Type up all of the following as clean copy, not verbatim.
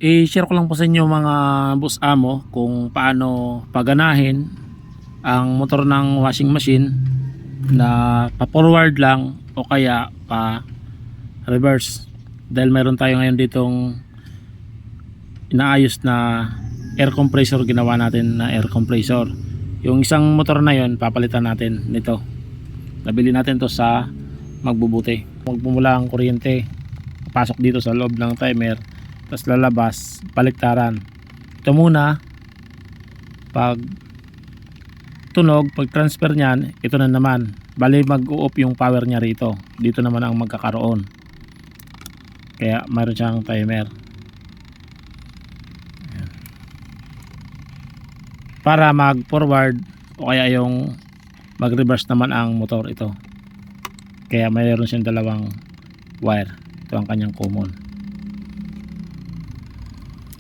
I-share ko lang po sa inyo mga boss amo kung paano paganahin ang motor ng washing machine na pa forward lang o kaya pa reverse. Dahil mayroon tayo ngayon ditong inaayos na air compressor, ginawa natin na air compressor. Yung isang motor na yon papalitan natin nito. Nabili natin to sa magbubuti. Magpumula ang kuryente, pasok dito sa loob ng timer, tapos lalabas, baliktaran. Ito muna, pag tunog, pag transfer nyan, ito na naman, bali mag-u-off yung power nya rito. Dito naman ang magkakaroon, kaya mayroon siyang timer. Ayan. Para mag forward o kaya yung mag reverse naman ang motor, ito. Kaya mayroon siyang dalawang wire. Ito ang kanyang common.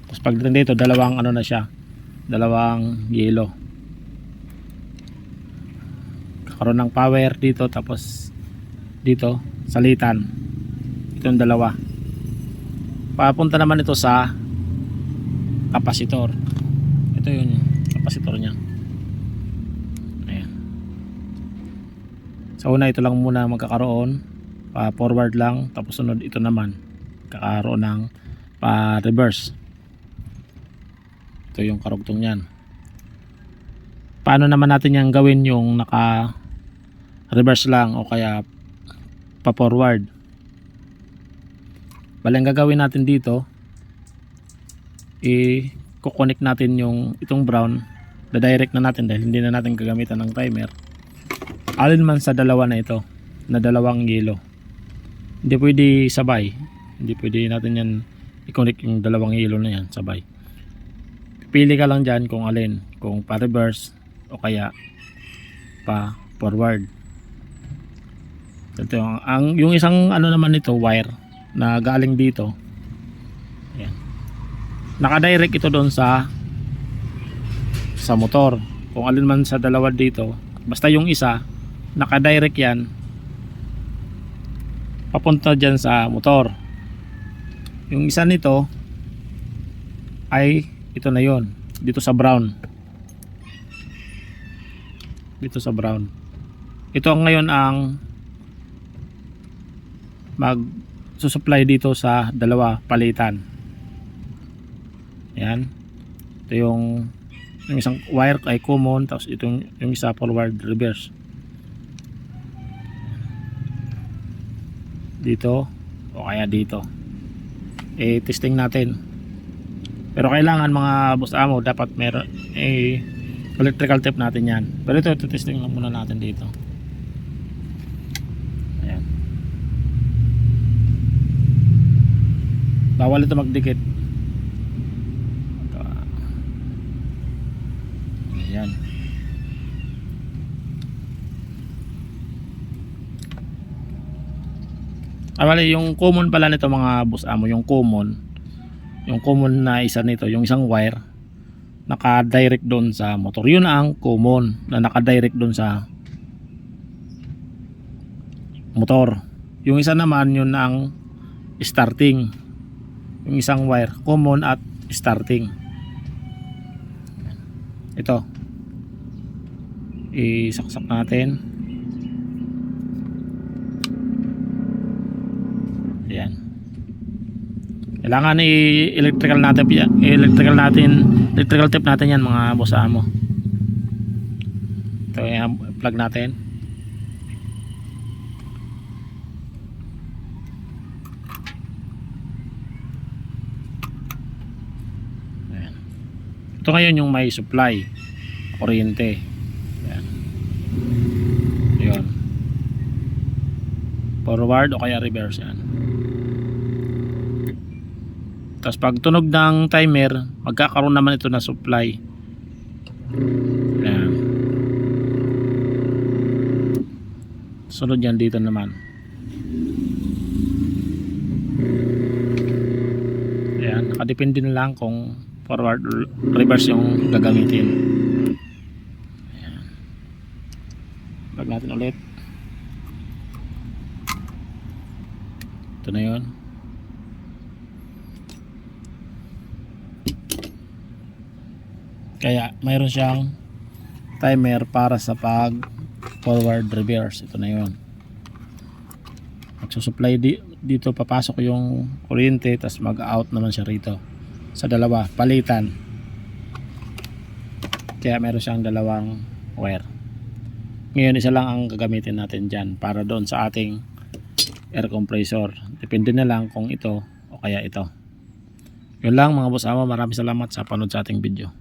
Tapos pagdating dito, dalawang ano na siya, dalawang yellow. Kakaroon ng power dito, tapos dito salitan. Ito yung dalawa. Papunta naman ito sa kapasitor. Ito yung kapasitor niya. Ayan. Sa una ito lang muna magkakaroon, pa forward lang, tapos sunod ito naman kakaroon ng pa reverse. Ito yung karugtong niyan. Paano naman natin yang gawin yung naka reverse lang o kaya pa forward? Bali ang gagawin natin dito, i-connect natin yung itong brown, da-direct na natin dahil hindi na natin gagamitan ng timer. Alin man sa dalawa na ito, na dalawang yellow. Hindi pwede sabay. Hindi pwede natin yan i-connect yung dalawang yellow na yan sabay. Pili ka lang dyan kung alin, kung pa reverse o kaya pa forward. Ito yung isang ano naman nito, wire na galing dito. Ayan. Naka-direct ito doon sa motor. Kung alin man sa dalawa dito, basta yung isa naka-direct yan papunta dyan sa motor. Yung isa nito ay ito na yon, dito sa brown. Dito sa brown. Ito ang ngayon ang mag-supply dito sa dalawa, palitan. Ayan. Ito yung isang wire ay common, tapos itong yung isa forward reverse. Dito o kaya dito. Testing natin. Pero kailangan mga boss amo, dapat meron electrical tape natin yan. Pero ito testing lang muna natin dito. Ayan. Bawal ito magdikit. Ayan. Bali yung common pala nito mga boss amo, yung common na isa nito, yung isang wire naka-direct doon sa motor. Yun ang common na naka-direct doon sa motor. Yung isa naman yun ang starting. Yung isang wire common at starting. Ito isaksak natin. Ayan. Kailangan electrical tape natin yan mga boss amo. Ito yung plug natin. Ayan. Ito ngayon yung may supply kuryente. Ayan. Yun. Forward o kaya reverse yan. Tapos pag tunog ng timer, magkakaroon naman ito na supply. Ayan. Sunod yan dito naman. Ayan, nakadepende na lang kung forward or reverse yung gagamitin. Ayan. Plug natin ulit. Ito na yun. Kaya mayroon siyang timer para sa pag forward reverse. Ito na yun. Magsusupply dito, papasok yung kuryente, tapos mag out naman siya rito sa dalawa, palitan. Kaya meron siyang dalawang wire. Ngayon isa lang ang gagamitin natin dyan para doon sa ating air compressor. Depende na lang kung ito o kaya ito. Yun lang mga boss ama, maraming salamat sa panood sa ating video.